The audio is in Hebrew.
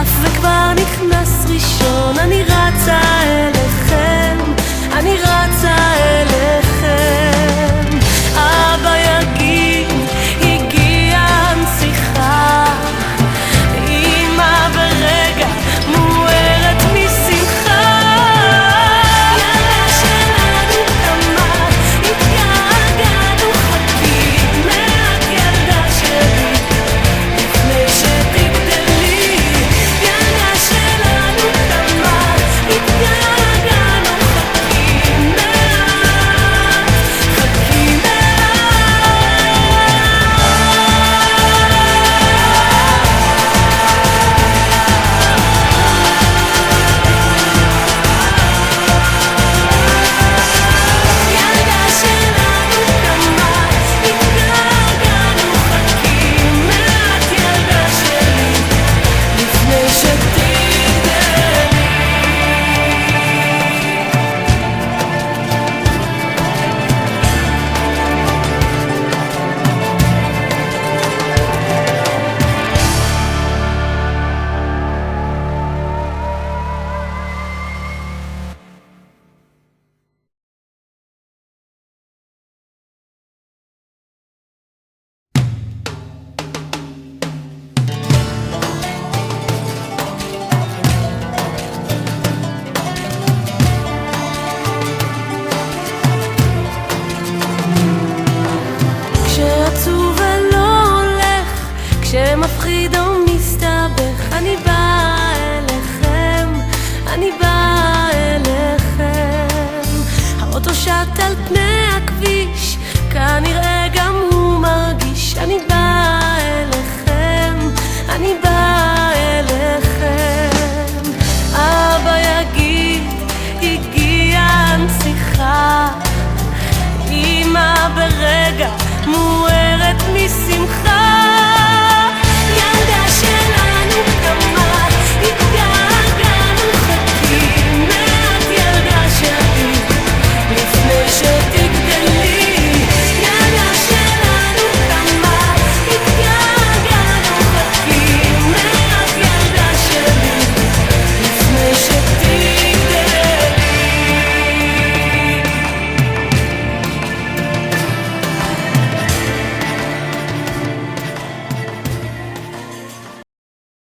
עף וכבר נכנס ראשון, אני רצה אליכם, אני רצה אליכם. אבא יגיד, הגיעה הנסיכה, אמא ברגע מוארת משמחה. ילדה שלנו קמה, התגעגענו, חכי מעט ילדה שלי לפני שתגדלי. ילדה שלנו קמה, התגעגענו, חכי מעט, חכי מעט. ילדה שלנו קמה, התגעגענו, חכי מעט ילדה שלי לפני שתגדלי. כשעצוב ולא הולך, כשמפחיד או מסתבך, אני באה אליכם, אני באה אליכם. האוטו שט על פני הכביש, כנראה